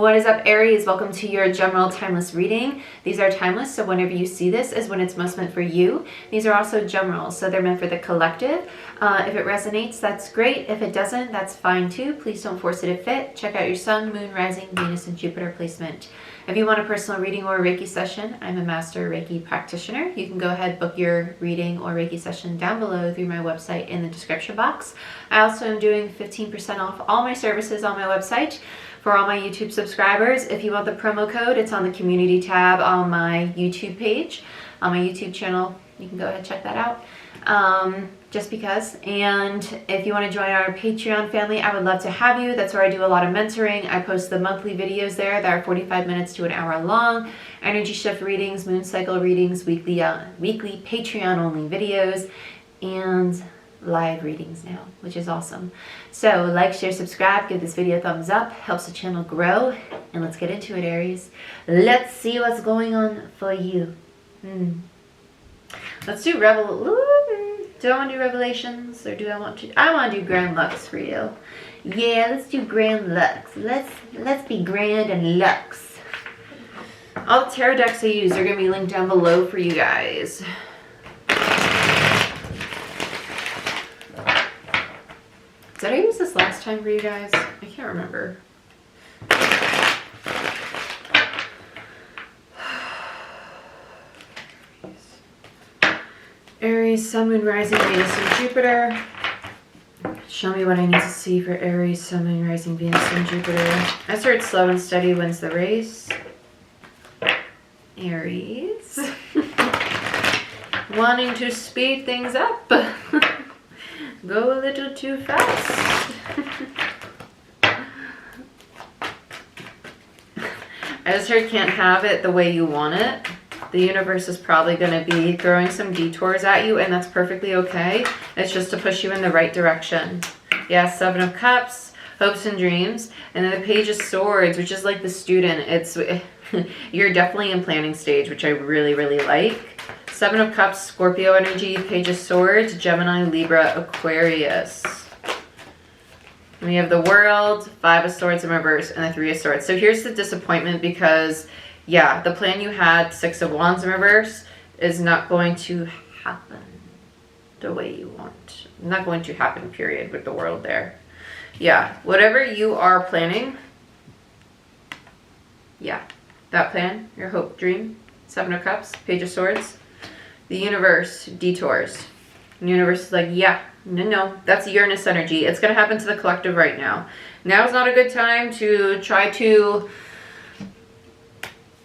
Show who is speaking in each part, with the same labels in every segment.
Speaker 1: What is up, Aries? Welcome to your general timeless reading. These are timeless, so whenever you see this is when it's most meant for you. These are also general, so they're meant for the collective. If it resonates, that's great. If it doesn't, that's fine too. Please don't force it to fit. Check out your Sun, Moon, Rising, Venus, and Jupiter placement. If you want a personal reading or a Reiki session, I'm a master Reiki practitioner. You can go ahead, book your reading or Reiki session down below through my website in the description box. I also am doing 15% off all my services on my website for all my YouTube subscribers. If you want the promo code, it's on the community tab on my YouTube page, on my YouTube channel. You can go ahead and check that out. Just because. And if you want to join our Patreon family, I would love to have you. That's where I do a lot of mentoring. I post the monthly videos there that are 45 minutes to an hour long. Energy shift readings, moon cycle readings, weekly Patreon only videos, and live readings now, which is awesome. So like, share, subscribe, give this video a thumbs up, helps the channel grow. And let's get into it, Aries. Let's see what's going on for you. Let's do do I want to do revelations, or do I want to? I want to do grand lux for you. Yeah, let's do grand lux. Let's be grand and lux. All the tarot decks I use are going to be linked down below for you guys. Did I use this last time for you guys? I can't remember. Aries, Sun, Moon, Rising, Venus, and Jupiter. Show me what I need to see for Aries, Sun, Moon, Rising, Venus, and Jupiter. I started slow and steady wins the race. Aries. Wanting to speed things up. Go a little too fast. I just heard can't have it the way you want it. The universe is probably going to be throwing some detours at you, and that's perfectly okay. It's just to push you in the right direction. Yeah, Seven of Cups, hopes and dreams. And then the Page of Swords, which is like the student. You're definitely in planning stage, which I really, really like. Seven of Cups, Scorpio energy, Page of Swords, Gemini, Libra, Aquarius. And we have the World, Five of Swords in reverse, and the Three of Swords. So here's the disappointment because, yeah, the plan you had, Six of Wands in reverse, is not going to happen the way you want. Not going to happen, period, with the World there. Yeah, whatever you are planning, yeah, that plan, your hope, dream, Seven of Cups, Page of Swords, the universe, detours. The universe is like, yeah, no, that's Uranus energy. It's going to happen to the collective right now. Now is not a good time to try to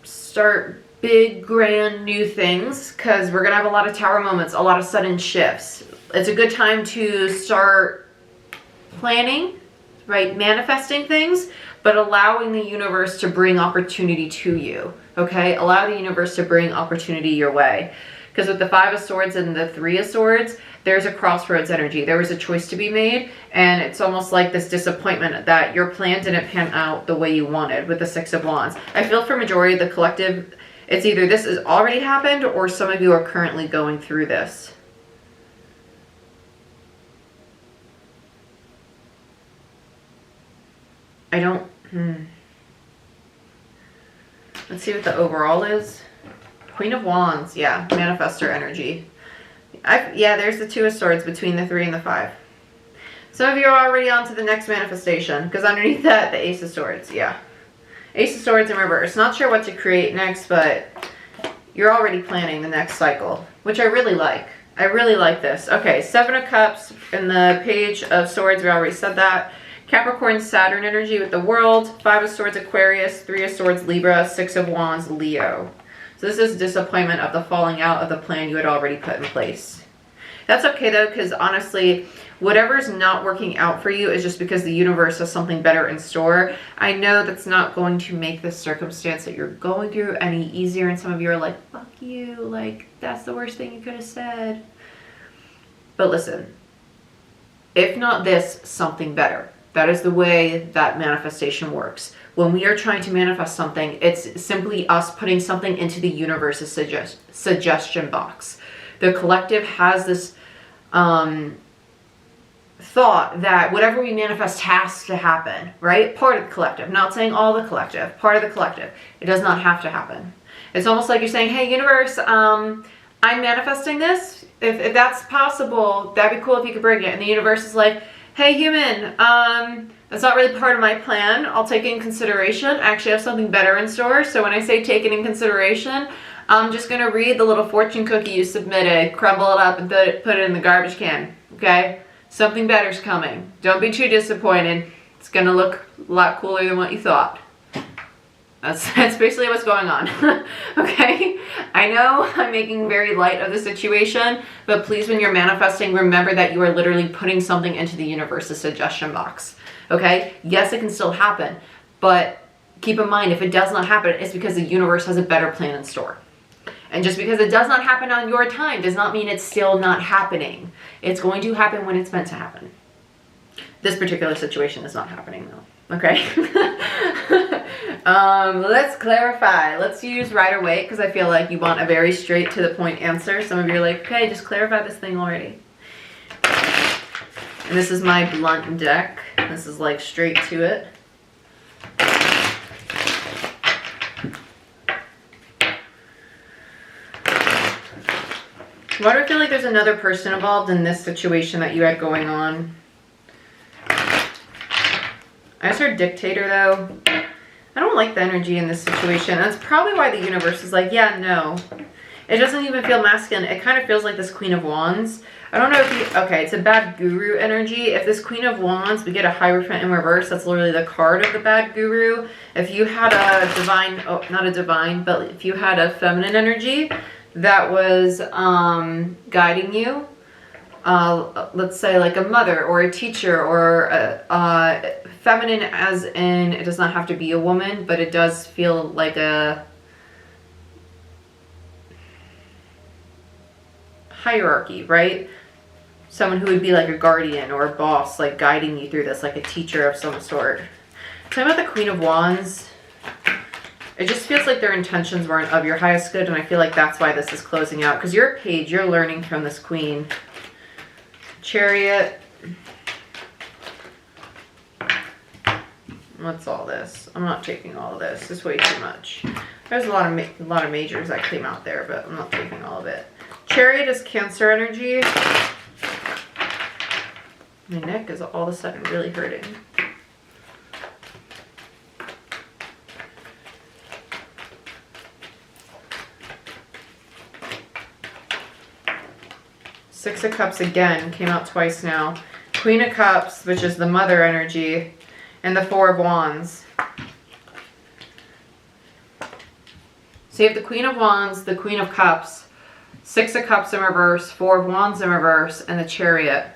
Speaker 1: start big, grand, new things, because we're going to have a lot of tower moments, a lot of sudden shifts. It's a good time to start planning, right? Manifesting things, but allowing the universe to bring opportunity to you, okay? Allow the universe to bring opportunity your way. Because with the Five of Swords and the Three of Swords, there's a crossroads energy. There was a choice to be made, and it's almost like this disappointment that your plan didn't pan out the way you wanted with the Six of Wands. I feel for majority of the collective, it's either this has already happened or some of you are currently going through this. Let's see what the overall is. Queen of Wands, yeah, manifestor energy. Yeah, there's the Two of Swords between the Three and the Five. Some of you are already on to the next manifestation, because underneath that, the Ace of Swords, yeah. Ace of Swords in reverse. Not sure what to create next, but you're already planning the next cycle, which I really like. I really like this. Okay, Seven of Cups and the Page of Swords, we already said that. Capricorn, Saturn energy with the World. Five of Swords, Aquarius. Three of Swords, Libra. Six of Wands, Leo. So this is disappointment of the falling out of the plan you had already put in place. That's okay though, because honestly, whatever's not working out for you is just because the universe has something better in store. I know that's not going to make the circumstance that you're going through any easier, and some of you are like, fuck you, like, that's the worst thing you could have said. But listen, if not this, something better. That is the way that manifestation works. When we are trying to manifest something, it's simply us putting something into the universe's suggestion box. The collective has this thought that whatever we manifest has to happen, right? Part of the collective. Not saying all the collective, part of the collective. It does not have to happen. It's almost like you're saying, hey, universe, I'm manifesting this. If that's possible, that'd be cool if you could bring it. And the universe is like, hey, human, that's not really part of my plan. I'll take it in consideration. I actually have something better in store. So when I say take it in consideration, I'm just going to read the little fortune cookie you submitted, crumble it up, and put it in the garbage can, okay? Something better's coming. Don't be too disappointed. It's going to look a lot cooler than what you thought. That's basically what's going on, okay? I know I'm making very light of the situation, but please, when you're manifesting, remember that you are literally putting something into the universe's suggestion box, okay? Yes, it can still happen, but keep in mind, if it does not happen, it's because the universe has a better plan in store. And just because it does not happen on your time does not mean it's still not happening. It's going to happen when it's meant to happen. This particular situation is not happening though, okay? Let's clarify. Let's use Rider-Waite because I feel like you want a very straight to the point answer. Some of you are like, okay, just clarify this thing already. And this is my blunt deck. This is like straight to it. Why do I feel like there's another person involved in this situation that you had going on? I just heard dictator though. I don't like the energy in this situation. That's probably why the universe is like, yeah, no. It doesn't even feel masculine. It kind of feels like this Queen of Wands. I don't know if you, okay, it's a bad guru energy. If this Queen of Wands, we get a Hierophant in reverse. That's literally the card of the bad guru. If you had a divine, oh, not a divine, but if you had a feminine energy that was guiding you, let's say like a mother or a teacher or feminine as in it does not have to be a woman, but it does feel like a hierarchy, right? Someone who would be like a guardian or a boss, like guiding you through this, like a teacher of some sort. Talking about the Queen of Wands, it just feels like their intentions weren't of your highest good, and I feel like that's why this is closing out, because you're a page, you're learning from this queen. Chariot. What's all this? I'm not taking all of this. This is way too much. There's a lot of majors that came out there, but I'm not taking all of it. Chariot is Cancer energy. My neck is all of a sudden really hurting. Six of Cups again, came out twice now. Queen of Cups, which is the mother energy, and the Four of Wands. So you have the Queen of Wands, the Queen of Cups, Six of Cups in reverse, Four of Wands in reverse, and the Chariot.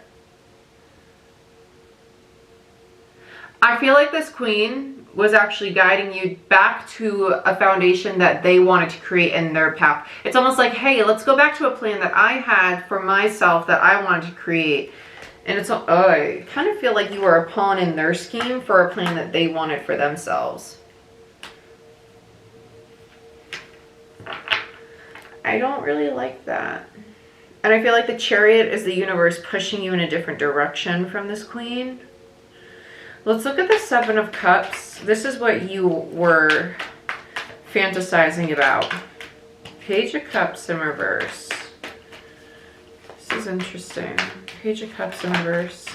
Speaker 1: I feel like this queen was actually guiding you back to a foundation that they wanted to create in their path. It's almost like, hey, let's go back to a plan that I had for myself that I wanted to create. And it's, oh, I kind of feel like you were a pawn in their scheme for a plan that they wanted for themselves. I don't really like that. And I feel like the Chariot is the universe pushing you in a different direction from this queen. Let's look at the Seven of Cups. This is what you were fantasizing about. Page of Cups in reverse. This is interesting. Page of Cups in reverse.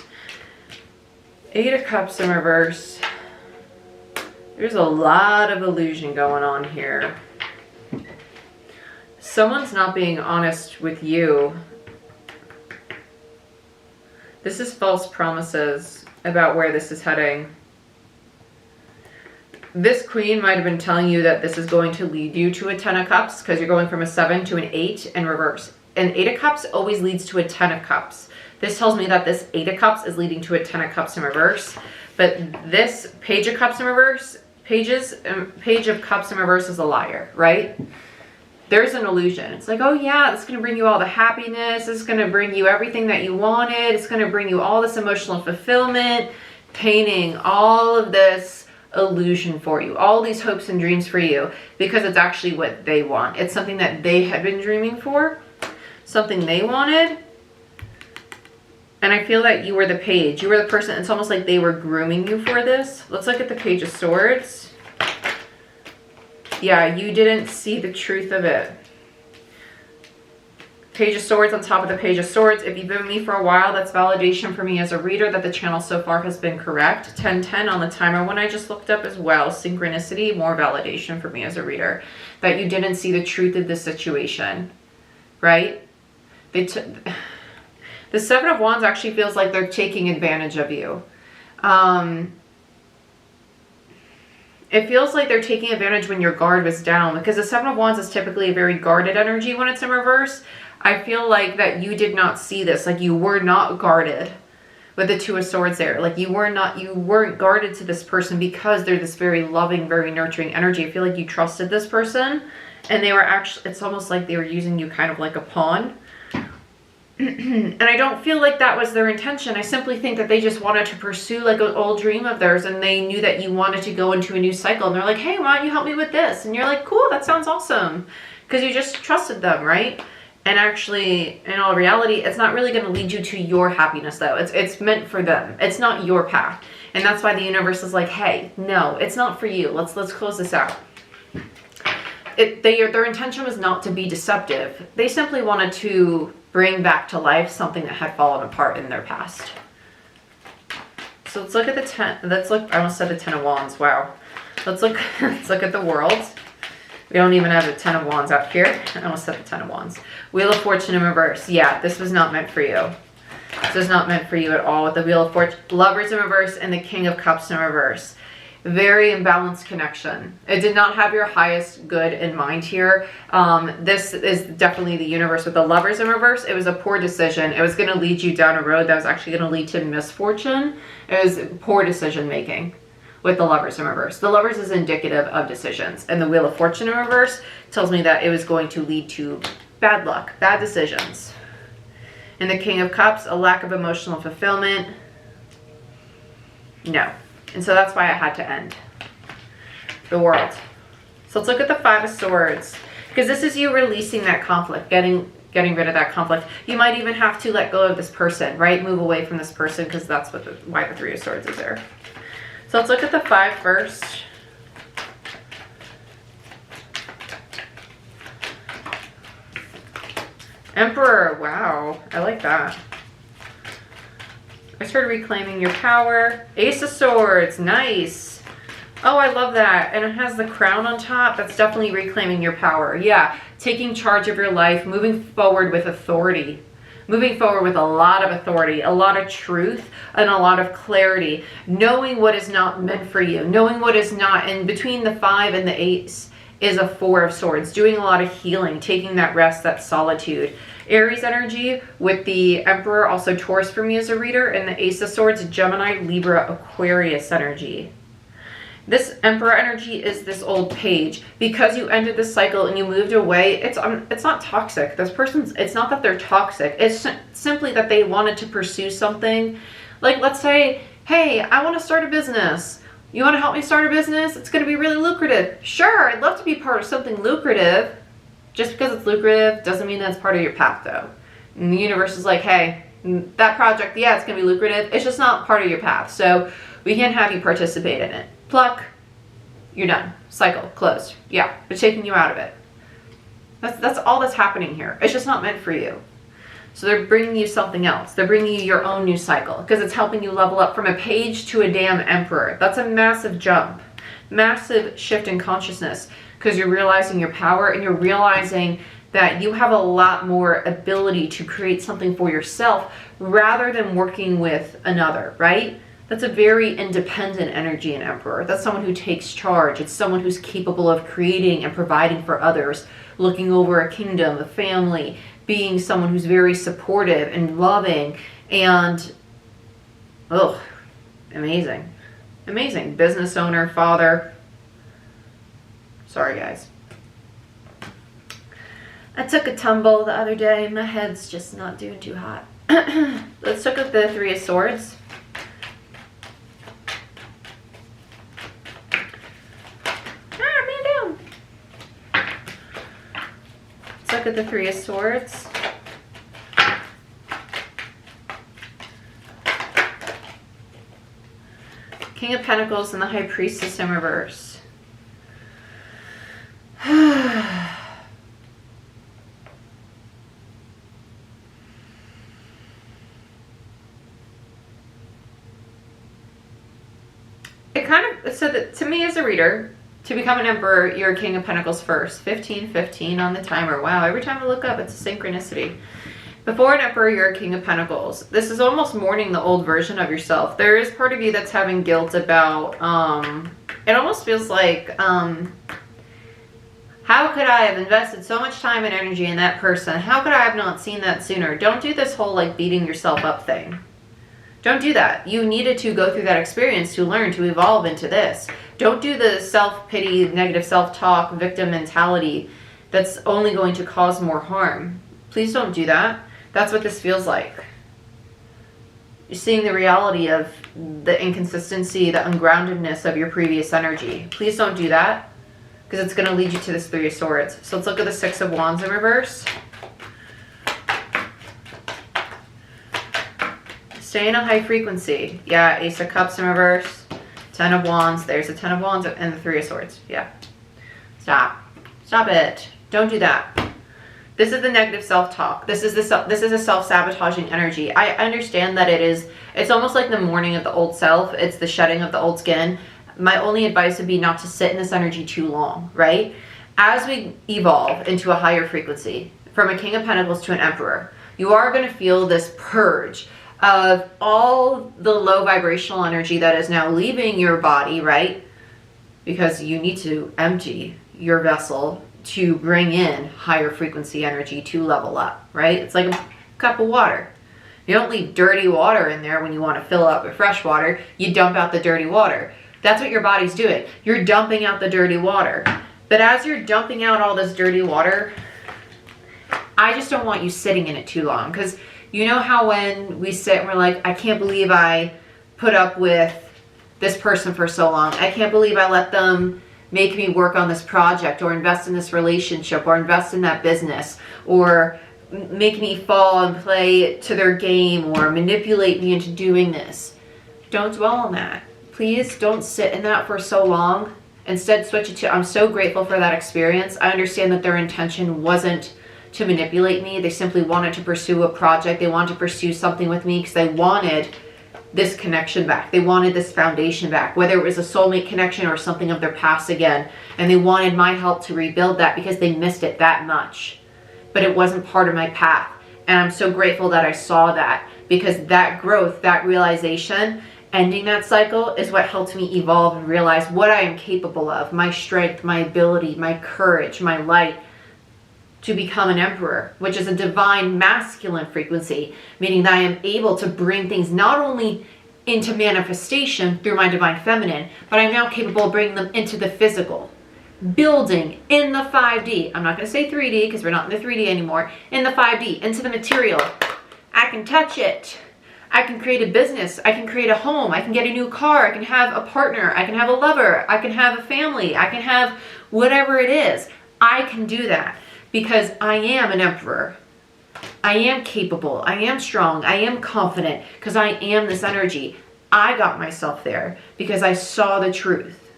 Speaker 1: Eight of Cups in reverse. There's a lot of illusion going on here. Someone's not being honest with you. This is false promises about where this is heading. This queen might have been telling you that this is going to lead you to a Ten of Cups because you're going from a 7 to an 8 in reverse. An 8 of Cups always leads to a 10 of Cups. This tells me that this 8 of Cups is leading to a 10 of Cups in reverse. But this Page of Cups in reverse, Page of Cups in reverse is a liar, right? There's an illusion. It's like, oh yeah, it's going to bring you all the happiness. It's going to bring you everything that you wanted. It's going to bring you all this emotional fulfillment, painting all of this illusion for you, all these hopes and dreams for you, because it's actually what they want. It's something that they had been dreaming for, something they wanted, And I feel that you were the page. You were the person. It's almost like they were grooming you for this. Let's look at the Page of Swords. Yeah, you didn't see the truth of it. Page of Swords on top of the Page of Swords. If you've been with me for a while, that's validation for me as a reader that the channel so far has been correct. 1010 on the timer when I just looked up as well. Synchronicity, more validation for me as a reader. That you didn't see the truth of the situation, right? The Seven of Wands actually feels like they're taking advantage of you. It feels like they're taking advantage when your guard was down, because the Seven of Wands is typically a very guarded energy when it's in reverse. I feel like that you did not see this, like you were not guarded with the Two of Swords there. Like you weren't guarded to this person because they're this very loving, very nurturing energy. I feel like you trusted this person and they were actually, it's almost like they were using you kind of like a pawn. And I don't feel like that was their intention. I simply think that they just wanted to pursue like an old dream of theirs, and they knew that you wanted to go into a new cycle, and they're like, hey, why don't you help me with this? And you're like, cool, that sounds awesome, because you just trusted them, right? And actually, in all reality, it's not really going to lead you to your happiness, though. It's meant for them. It's not your path. And that's why the universe is like, hey, no, it's not for you. Let's close this out. Their intention was not to be deceptive. They simply wanted to bring back to life something that had fallen apart in their past. So let's look at the 10. I almost said the 10 of Wands. Wow. Let's look at the world. We don't even have the 10 of Wands up here. I almost said the 10 of Wands. Wheel of Fortune in reverse. Yeah, this was not meant for you. This is not meant for you at all with the Wheel of Fortune. Lovers in reverse and the King of Cups in reverse. Very imbalanced connection. It did not have your highest good in mind here. This is definitely the universe with the Lovers in reverse. It was a poor decision. It was going to lead you down a road that was actually going to lead to misfortune. It was poor decision making with the Lovers in reverse. The Lovers is indicative of decisions, and the Wheel of Fortune in reverse tells me that it was going to lead to bad luck, bad decisions. And the King of Cups, a lack of emotional fulfillment. No. And so that's why I had to end the world. So let's look at the Five of Swords, because this is you releasing that conflict, getting rid of that conflict. You might even have to let go of this person, right? Move away from this person, because that's what why the Three of Swords is there. So let's look at the 5 first. Emperor, wow, I like that. I started reclaiming your power. Ace of Swords, nice. Oh, I love that. And it has the crown on top. That's definitely reclaiming your power. Yeah, taking charge of your life, moving forward with authority. Moving forward with a lot of authority, a lot of truth, and a lot of clarity. Knowing what is not meant for you. Knowing what is not. And between the 5 and the Ace is a 4 of Swords. Doing a lot of healing, taking that rest, that solitude. Aries energy with the Emperor, also Taurus for me as a reader, and the Ace of Swords, Gemini, Libra, Aquarius energy. This Emperor energy is this old page. Because you ended this cycle and you moved away, it's not toxic. This person's, it's not that they're toxic. It's simply that they wanted to pursue something. Like, let's say, hey, I want to start a business. You want to help me start a business? It's going to be really lucrative. Sure, I'd love to be part of something lucrative. Just because it's lucrative doesn't mean that's part of your path, though. And the universe is like, hey, that project, yeah, it's going to be lucrative. It's just not part of your path. So we can't have you participate in it. Pluck, you're done. Cycle, closed. Yeah, we're taking you out of it. That's all that's happening here. It's just not meant for you. So they're bringing you something else. They're bringing you your own new cycle because it's helping you level up from a page to a damn emperor. That's a massive jump. Massive shift in consciousness. Because you're realizing your power and you're realizing that you have a lot more ability to create something for yourself rather than working with another, right? That's a very independent energy in Emperor. That's someone who takes charge. It's someone who's capable of creating and providing for others, looking over a kingdom, a family, being someone who's very supportive and loving and, oh, amazing. Amazing. Business owner, father. Sorry, guys. I took a tumble the other day. My head's just not doing too hot. Let's look at the Three of Swords. Man down. Let's look at the Three of Swords. King of Pentacles and the High Priestess in reverse. It kind of, so that to me as a reader, to become an emperor, you're a King of Pentacles first. 15 on the timer. Wow, every time I look up, it's a synchronicity. Before an emperor, you're a King of Pentacles. This is almost mourning the old version of yourself. There is part of you that's having guilt about, it almost feels like, how could I have invested so much time and energy in that person? How could I have not seen that sooner? Don't do this whole like beating yourself up thing. Don't do that. You needed to go through that experience to learn, to evolve into this. Don't do the self-pity, negative self-talk, victim mentality that's only going to cause more harm. Please don't do that. That's what this feels like. You're seeing the reality of the inconsistency, the ungroundedness of your previous energy. Please don't do that, because it's going to lead you to this Three of Swords. So let's look at the Six of Wands in reverse. Stay in a high frequency. Yeah, Ace of Cups in reverse. 10 of Wands. There's the 10 of Wands and the Three of Swords. Yeah. Stop. Stop it. Don't do that. This is the negative self-talk. This is a self-sabotaging energy. I understand that it's almost like the mourning of the old self. It's the shedding of the old skin. My only advice would be not to sit in this energy too long, right? As we evolve into a higher frequency, from a King of Pentacles to an Emperor, you are going to feel this purge of all the low vibrational energy that is now leaving your body, right? Because you need to empty your vessel to bring in higher frequency energy to level up, right? It's like a cup of water. You don't leave dirty water in there when you want to fill up with fresh water. You dump out the dirty water. That's what your body's doing. You're dumping out the dirty water. But as you're dumping out all this dirty water, I just don't want you sitting in it too long. Because you know how when we sit and we're like, I can't believe I put up with this person for so long. I can't believe I let them make me work on this project, or invest in this relationship, or invest in that business, or make me fall and play to their game, or manipulate me into doing this. Don't dwell on that. Please don't sit in that for so long. Instead, switch it to, I'm so grateful for that experience. I understand that their intention wasn't to manipulate me. They simply wanted to pursue a project. They wanted to pursue something with me because they wanted this connection back. They wanted this foundation back, whether it was a soulmate connection or something of their past again. And they wanted my help to rebuild that because they missed it that much. But it wasn't part of my path. And I'm so grateful that I saw that, because that growth, that realization, ending that cycle is what helped me evolve and realize what I am capable of, my strength, my ability, my courage, my light, to become an emperor, which is a divine masculine frequency, meaning that I am able to bring things not only into manifestation through my divine feminine, but I'm now capable of bringing them into the physical, building in the 5D. I'm not going to say 3D because we're not in the 3D anymore. In the 5D, into the material. I can touch it. I can create a business. I can create a home. I can get a new car. I can have a partner. I can have a lover. I can have a family. I can have whatever it is. I can do that. Because I am an emperor. I am capable. I am strong. I am confident because I am this energy. I got myself there because I saw the truth.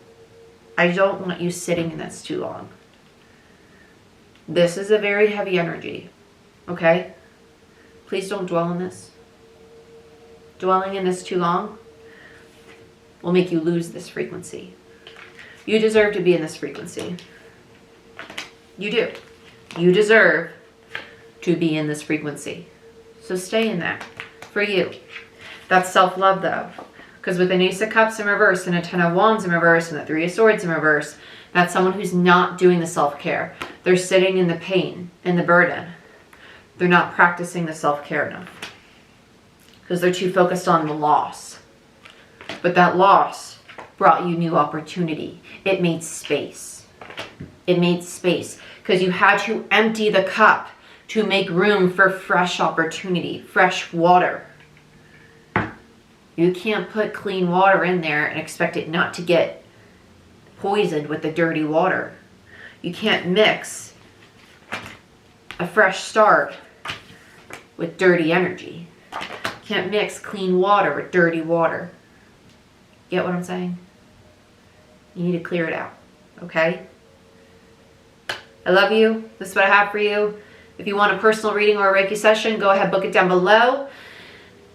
Speaker 1: I don't want you sitting in this too long. This is a very heavy energy. Okay? Please don't dwell in this. Dwelling in this too long will make you lose this frequency. You deserve to be in this frequency. You do. You deserve to be in this frequency. So stay in that for you. That's self-love though. Because with an Ace of Cups in reverse and a 10 of Wands in reverse and the 3 of Swords in reverse, that's someone who's not doing the self-care. They're sitting in the pain and the burden. They're not practicing the self-care enough. Because they're too focused on the loss. But that loss brought you new opportunity. It made space. It made space. Because you had to empty the cup to make room for fresh opportunity, fresh water. You can't put clean water in there and expect it not to get poisoned with the dirty water. You can't mix a fresh start with dirty energy. You can't mix clean water with dirty water. Get what I'm saying? You need to clear it out, okay? I love you. This is what I have for you. If you want a personal reading or a Reiki session, go ahead, book it down below.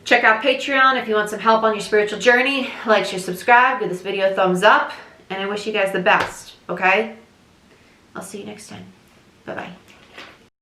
Speaker 1: Check out Patreon if you want some help on your spiritual journey. Like, share, subscribe, give this video a thumbs up, and I wish you guys the best, okay? I'll see you next time. Bye-bye.